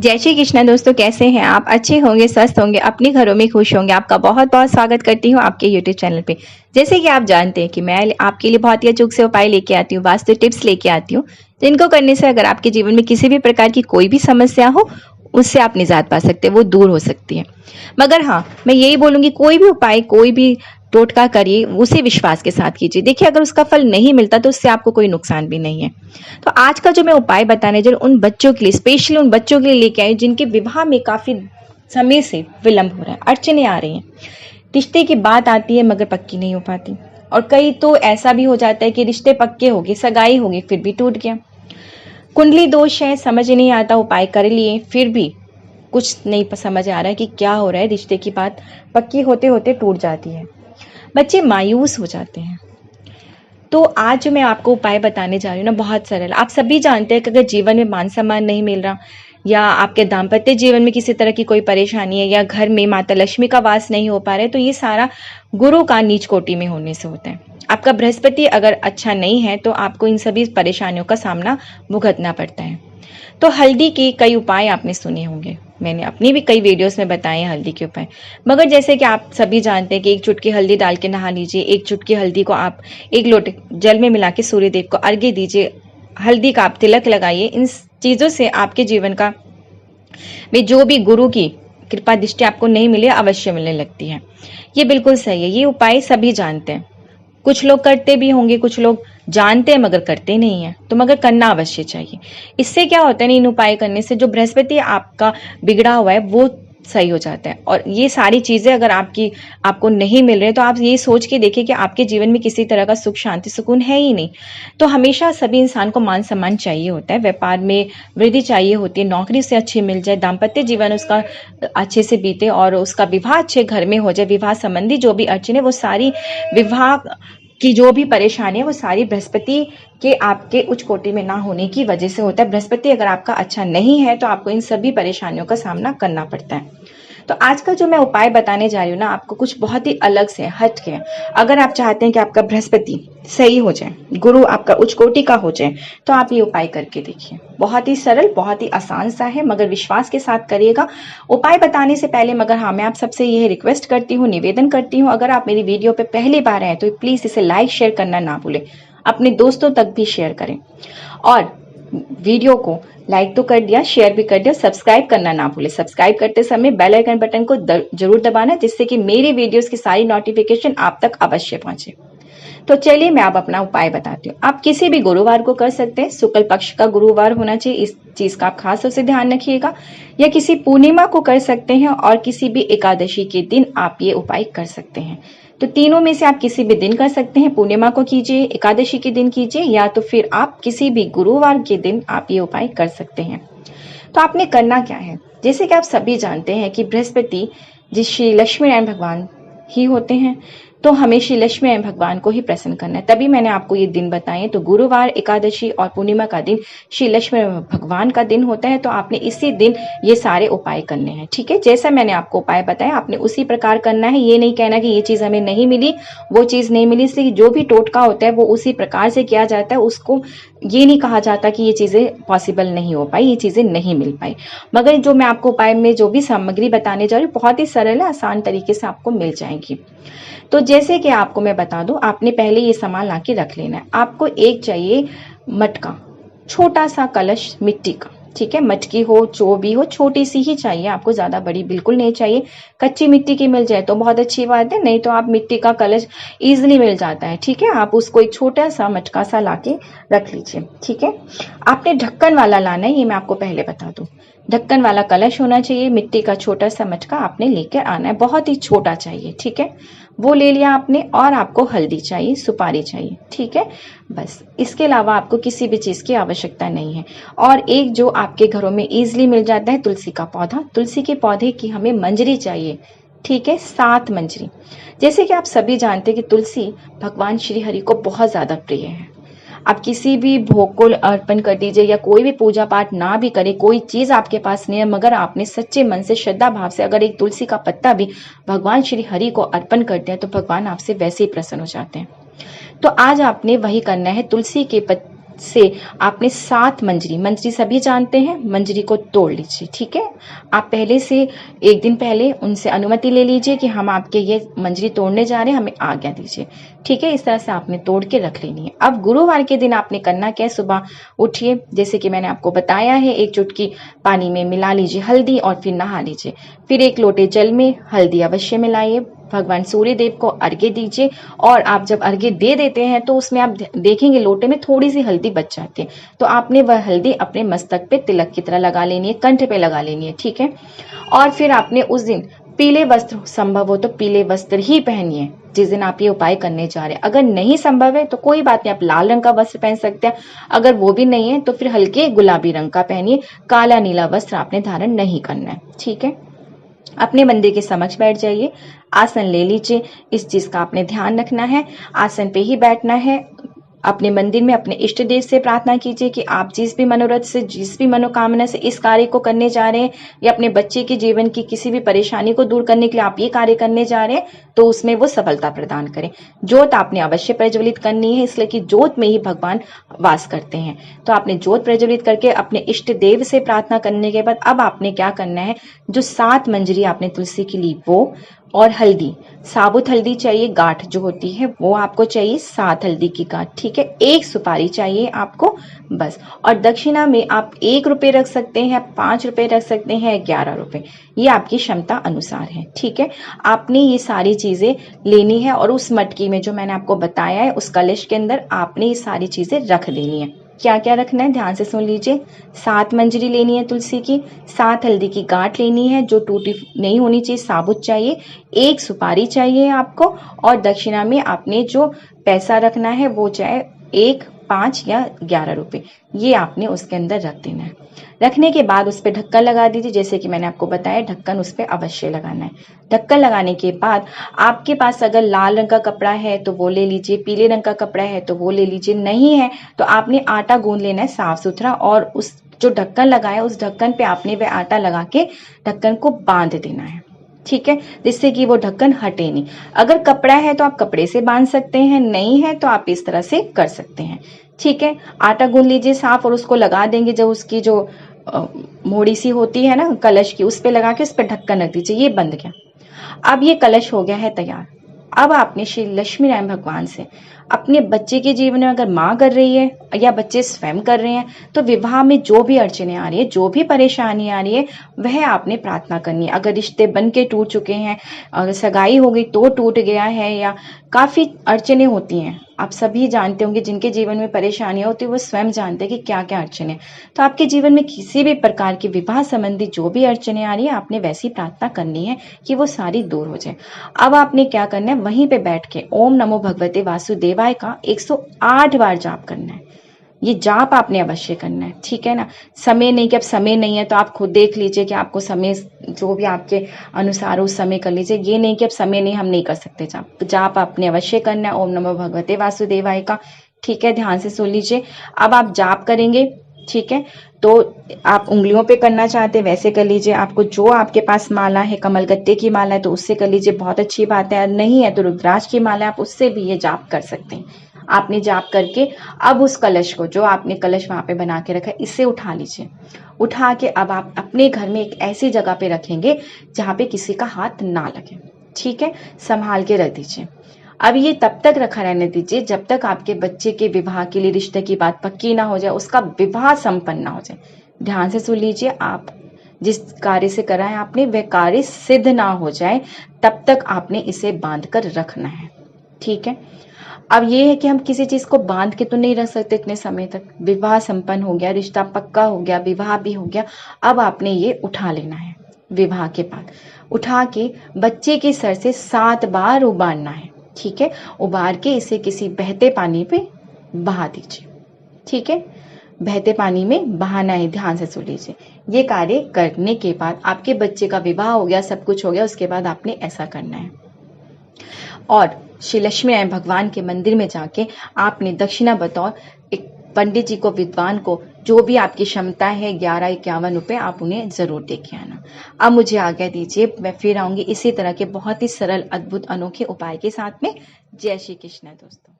जय श्री कृष्ण दोस्तों, कैसे हैं आप? अच्छे होंगे, स्वस्थ होंगे, अपने घरों में खुश होंगे। आपका बहुत बहुत स्वागत करती हूँ आपके यूट्यूब चैनल पे। जैसे कि आप जानते हैं कि मैं आपके लिए बहुत ही अचूक से उपाय लेके आती हूँ, वास्तु टिप्स लेके आती हूँ, जिनको करने से अगर आपके जीवन में किसी भी प्रकार की कोई भी समस्या हो, उससे आप निजात पा सकते हैं, वो दूर हो सकती है। मगर हाँ, मैं यही बोलूंगी, कोई भी उपाय, कोई भी टोटका करिए, उसे विश्वास के साथ कीजिए। देखिए, अगर उसका फल नहीं मिलता तो उससे आपको कोई नुकसान भी नहीं है। तो आज का जो मैं उपाय बताने जा रही हूँ, उन बच्चों के लिए, स्पेशली उन बच्चों के लिए लेके आई जिनके विवाह में काफी समय से विलंब हो रहा है, अड़चने आ रही हैं। रिश्ते की बात आती है मगर पक्की नहीं हो पाती, और कई तो ऐसा भी हो जाता है कि रिश्ते पक्के हो गए, सगाई हो गई, फिर भी टूट गया। कुंडली दोष है, समझ ही नहीं आता, उपाय कर लिए फिर भी कुछ नहीं समझ आ रहा है कि क्या हो रहा है। रिश्ते की बात पक्की होते होते टूट जाती है, बच्चे मायूस हो जाते हैं। तो आज जो मैं आपको उपाय बताने जा रही हूँ ना, बहुत सरल। आप सभी जानते हैं कि अगर जीवन में मान सम्मान नहीं मिल रहा, या आपके दाम्पत्य जीवन में किसी तरह की कोई परेशानी है, या घर में माता लक्ष्मी का वास नहीं हो पा रहा है, तो ये सारा गुरु का नीच कोटि में होने से होता है। आपका बृहस्पति अगर अच्छा नहीं है तो आपको इन सभी परेशानियों का सामना भुगतना पड़ता है। तो हल्दी के कई उपाय आपने सुने होंगे, मैंने अपनी भी कई वीडियोस में बताए हैं हल्दी के उपाय। मगर जैसे कि आप सभी जानते हैं कि एक चुटकी हल्दी डाल के नहा लीजिए, एक चुटकी हल्दी को आप एक लोटे जल में मिला के सूर्य देव को अर्घ्य दीजिए, हल्दी का आप तिलक लगाइए। इन चीजों से आपके जीवन का में जो भी गुरु की कृपा दृष्टि आपको नहीं मिली, अवश्य मिलने लगती है। ये बिल्कुल सही है, ये उपाय सभी जानते हैं। कुछ लोग करते भी होंगे, कुछ लोग जानते हैं मगर करते नहीं है, तो मगर करना अवश्य चाहिए। इससे क्या होता है ना, इन उपाय करने से जो बृहस्पति आपका बिगड़ा हुआ है वो सही हो जाता है। और ये सारी चीजें अगर आपको नहीं मिल रहे, तो आप ये सोच के देखिए कि आपके जीवन में किसी तरह का सुख शांति सुकून है ही नहीं। तो हमेशा सभी इंसान को मान सम्मान चाहिए होता है, व्यापार में वृद्धि चाहिए होती है, नौकरी से अच्छी मिल जाए, दाम्पत्य जीवन उसका अच्छे से बीते, और उसका विवाह अच्छे घर में हो जाए। विवाह संबंधी जो भी अड़चन है, वो सारी विवाह की जो भी परेशानी है, वो सारी बृहस्पति के आपके उच्च कोटि में ना होने की वजह से होता है। बृहस्पति अगर आपका अच्छा नहीं है तो आपको इन सभी परेशानियों का सामना करना पड़ता है। तो आज का जो मैं उपाय बताने जा रही हूँ ना, आपको कुछ बहुत ही अलग से हट के, अगर आप चाहते हैं कि आपका बृहस्पति सही हो जाए, गुरु आपका उच्च कोटि का हो जाए, तो आप ये उपाय करके देखिए। बहुत ही सरल, बहुत ही आसान सा है, मगर विश्वास के साथ करिएगा। उपाय बताने से पहले मगर हाँ, मैं आप सबसे यह रिक्वेस्ट करती हूँ, निवेदन करती हूँ, अगर आप मेरी वीडियो पे पहली बार आए तो प्लीज इसे लाइक शेयर करना ना भूलें, अपने दोस्तों तक भी शेयर करें। और वीडियो को लाइक तो कर दिया, शेयर भी कर दिया, सब्सक्राइब करना ना भूले। सब्सक्राइब करते समय बेल आइकन बटन को जरूर दबाना, जिससे कि मेरी वीडियोस की सारी नोटिफिकेशन आप तक अवश्य पहुंचे। तो चलिए मैं आप अपना उपाय बताती हूँ। आप किसी भी गुरुवार को कर सकते हैं, शुक्ल पक्ष का गुरुवार होना चाहिए, इस चीज का आप खास तौर से ध्यान रखिएगा। या किसी पूर्णिमा को कर सकते हैं, और किसी भी एकादशी के दिन आप ये उपाय कर सकते हैं। तो तीनों में से आप किसी भी दिन कर सकते हैं, पूर्णिमा को कीजिए, एकादशी के दिन कीजिए, या तो फिर आप किसी भी गुरुवार के दिन आप ये उपाय कर सकते हैं। तो आपने करना क्या है, जैसे कि आप सभी जानते हैं कि बृहस्पति जी श्री लक्ष्मी नारायण भगवान ही होते हैं, तो हमें श्री लक्ष्मी नारायण भगवान को ही प्रसन्न करना है। तभी मैंने आपको ये दिन बताए। तो गुरुवार, एकादशी और पूर्णिमा का दिन श्री लक्ष्मी भगवान का दिन होता है, तो आपने इसी दिन ये सारे उपाय करने हैं। ठीक है, जैसा मैंने आपको उपाय बताया आपने उसी प्रकार करना है। ये नहीं कहना कि ये चीज हमें नहीं मिली, वो चीज नहीं मिली। इसलिए जो भी टोटका होता है वो उसी प्रकार से किया जाता है, उसको ये नहीं कहा जाता कि ये चीजें पॉसिबल नहीं हो पाई, ये चीजें नहीं मिल पाई। मगर जो मैं आपको उपाय में जो भी सामग्री बताने जा रही हूँ, बहुत ही सरल है, आसान तरीके से आपको मिल जाएंगी। तो जैसे कि आपको मैं बता दूं, आपने पहले ये सामान ला के रख लेना है। आपको एक चाहिए मटका, छोटा सा कलश मिट्टी का। ठीक है, मटकी हो, जो भी हो, छोटी सी ही चाहिए आपको, ज्यादा बड़ी बिल्कुल नहीं चाहिए। कच्ची मिट्टी की मिल जाए तो बहुत अच्छी बात है, नहीं तो आप मिट्टी का कलश इजिली मिल जाता है। ठीक है, आप उसको एक छोटा सा मटका सा लाके रख लीजिए। ठीक है, आपने ढक्कन वाला लाना है, ये मैं आपको पहले बता दूं। ढक्कन वाला कलश होना चाहिए, मिट्टी का छोटा सा मटका आपने लेकर आना है, बहुत ही छोटा चाहिए। ठीक है, वो ले लिया आपने। और आपको हल्दी चाहिए, सुपारी चाहिए। ठीक है, बस इसके अलावा आपको किसी भी चीज की आवश्यकता नहीं है। और एक जो आपके घरों में इजिली मिल जाता है, तुलसी का पौधा। तुलसी के पौधे की हमें मंजरी चाहिए। ठीक है, 7 मंजरी। जैसे कि आप सभी जानते हैं कि तुलसी भगवान श्री हरि को बहुत ज्यादा प्रिय है। आप किसी भी भोग को अर्पण कर दीजिए, या कोई भी पूजा पाठ ना भी करें, कोई चीज आपके पास नहीं है, मगर आपने सच्चे मन से, श्रद्धा भाव से अगर एक तुलसी का पत्ता भी भगवान श्री हरि को अर्पण करते हैं, तो भगवान आपसे वैसे ही प्रसन्न हो जाते हैं। तो आज आपने वही करना है, तुलसी के से आपने 7 मंजरी, मंजरी सभी जानते हैं, मंजरी को तोड़ लीजिए। ठीक है, आप पहले से 1 दिन पहले उनसे अनुमति ले लीजिए कि हम आपके ये मंजरी तोड़ने जा रहे हैं, हमें आज्ञा दीजिए। ठीक है, इस तरह से आपने तोड़ के रख लेनी है। अब गुरुवार के दिन आपने करना क्या है, सुबह उठिए, जैसे कि मैंने आपको बताया है, 1 चुटकी पानी में मिला लीजिए हल्दी और फिर नहा लीजिए। फिर 1 लोटे जल में हल्दी अवश्य मिलाइए, भगवान सूर्य देव को अर्घ्य दीजिए। और आप जब अर्घ्य दे देते हैं तो उसमें आप देखेंगे लोटे में थोड़ी सी हल्दी बच जाती है, तो आपने वह हल्दी अपने मस्तक पे तिलक की तरह लगा लेनी है, कंठ पे लगा लेनी है। ठीक है, और फिर आपने उस दिन पीले वस्त्र, संभव हो तो पीले वस्त्र ही पहनिए जिस दिन आप ये उपाय करने जा रहे हैं। अगर नहीं संभव है तो कोई बात नहीं, आप लाल रंग का वस्त्र पहन सकते हैं। अगर वो भी नहीं है तो फिर हल्के गुलाबी रंग का पहनिए, काला नीला वस्त्र आपने धारण नहीं करना है। ठीक है, अपने मंदिर के समक्ष बैठ जाइए, आसन ले लीजिए। इस चीज का आपने ध्यान रखना है, आसन पे ही बैठना है। अपने मंदिर में अपने इष्ट देव से प्रार्थना कीजिए कि आप जिस भी मनोरथ से, जिस भी मनोकामना से इस कार्य को करने जा रहे हैं, या अपने बच्चे के जीवन की किसी भी परेशानी को दूर करने के लिए आप ये कार्य करने जा रहे हैं, तो उसमें वो सफलता प्रदान करें। ज्योत आपने अवश्य प्रज्वलित करनी है, इसलिए कि ज्योत में ही भगवान वास करते हैं। तो आपने ज्योत प्रज्वलित करके अपने इष्ट देव से प्रार्थना करने के बाद अब आपने क्या करना है, जो 7 मंजरी आपने तुलसी की ली वो, और हल्दी, साबुत हल्दी चाहिए, गांठ जो होती है वो आपको चाहिए, 7 हल्दी की गांठ। ठीक है, 1 सुपारी चाहिए आपको बस। और दक्षिणा में आप 1 रुपये रख सकते हैं, 5 रुपये रख सकते हैं, 11 रुपये, ये आपकी क्षमता अनुसार है। ठीक है, आपने ये सारी चीजें लेनी है और उस मटकी में जो मैंने आपको बताया है, उस कलश के अंदर आपने ये सारी चीजें रख देनी है। क्या क्या रखना है, ध्यान से सुन लीजिए। 7 मंजरी लेनी है तुलसी की, 7 हल्दी की गांठ लेनी है जो टूटी नहीं होनी चाहिए, साबुत चाहिए, 1 सुपारी चाहिए आपको, और दक्षिणा में आपने जो पैसा रखना है वो चाहे 1, 5 या 11 रुपए, ये आपने उसके अंदर रख देना है। रखने के बाद उस पर ढक्कन लगा दीजिए, जैसे कि मैंने आपको बताया, ढक्कन उस पर अवश्य लगाना है। ढक्कन लगाने के बाद आपके पास अगर लाल रंग का कपड़ा है तो वो ले लीजिए, पीले रंग का कपड़ा है तो वो ले लीजिए, नहीं है तो आपने आटा गूंद लेना है साफ सुथरा, और उस जो ढक्कन लगाया उस ढक्कन पे आपने वह आटा लगा के ढक्कन को बांध देना है। ठीक है, जिससे कि वो ढक्कन हटे नहीं। अगर कपड़ा है तो आप कपड़े से बांध सकते हैं, नहीं है तो आप इस तरह से कर सकते हैं। ठीक है, आटा गूंद लीजिए साफ और उसको लगा देंगे, जो उसकी जो मोड़ी सी होती है ना कलश की, उस पे लगा के उस पर ढक्कन रख दीजिए। ये बंद गया। अब ये कलश हो गया है तैयार। अब आपने श्री लक्ष्मी नारायण भगवान से अपने बच्चे के जीवन में, अगर माँ कर रही है या बच्चे स्वयं कर रहे हैं, तो विवाह में जो भी अड़चने आ रही है, जो भी परेशानी आ रही है, वह आपने प्रार्थना करनी है। अगर रिश्ते बन के टूट चुके हैं, अगर सगाई हो गई तो टूट गया है, या काफी अड़चने होती हैं, आप सभी जानते होंगे, जिनके जीवन में परेशानियां होती है वो स्वयं जानते हैं कि क्या क्या अड़चने। तो आपके जीवन में किसी भी प्रकार की विवाह संबंधी जो भी अड़चने आ रही है, आपने वैसी प्रार्थना करनी है कि वो सारी दूर हो जाए। अब आपने क्या करना है, वहीं पे बैठ के ओम नमो भगवते वासुदेवाय का 108 बार जाप करना है। ये जाप आपने अवश्य करना है। ठीक है ना, समय नहीं कि अब समय नहीं है तो आप खुद देख लीजिए कि आपको समय जो भी आपके अनुसार उस समय कर लीजिए, ये नहीं कि अब समय नहीं, हम नहीं कर सकते जाप। जाप आपने अवश्य करना है ओम नमो भगवते वासुदेवाय का। ठीक है, ध्यान से सुन लीजिए। अब आप जाप करेंगे, ठीक है, तो आप उंगलियों पे करना चाहते हैं वैसे कर लीजिए, आपको जो आपके पास माला है, कमल गत्ते की माला है तो उससे कर लीजिए, बहुत अच्छी बात है। नहीं है तो रुद्राक्ष की माला है, आप उससे भी ये जाप कर सकते हैं। आपने जाप करके अब उस कलश को, जो आपने कलश वहां पे बना के रखा है, इससे उठा लीजिए। उठा के अब आप अपने घर में एक ऐसी जगह पे रखेंगे जहां पे किसी का हाथ ना लगे। ठीक है, संभाल के रख दीजिए। अब ये तब तक रखा रहने दीजिए जब तक आपके बच्चे के विवाह के लिए रिश्ते की बात पक्की ना हो जाए, उसका विवाह संपन्न ना हो जाए। ध्यान से सुन लीजिए, आप जिस कार्य से कराएं आपने, वह कार्य सिद्ध ना हो जाए तब तक आपने इसे बांध कर रखना है। ठीक है, अब ये है कि हम किसी चीज को बांध के तो नहीं रख सकते इतने समय तक। विवाह संपन्न हो गया, रिश्ता पक्का हो गया, विवाह भी हो गया, अब आपने ये उठा लेना है। विवाह के बाद उठा के बच्चे के सर से 7 बार उबारना है। ठीक है, उबार के इसे किसी बहते पानी पे बहा दीजिए। ठीक है, बहते पानी में बहाना है, ध्यान से सुन लीजिए। ये कार्य करने के बाद आपके बच्चे का विवाह हो गया, सब कुछ हो गया, उसके बाद आपने ऐसा करना है। और श्री लक्ष्मी नारायण भगवान के मंदिर में जाके आपने दक्षिणा बतौर एक पंडित जी को, विद्वान को, जो भी आपकी क्षमता है, 11-51 रुपए आप उन्हें जरूर दे के आना। अब मुझे आज्ञा दीजिए, मैं फिर आऊंगी इसी तरह के बहुत ही सरल, अद्भुत, अनोखे उपाय के साथ में। जय श्री कृष्ण दोस्तों।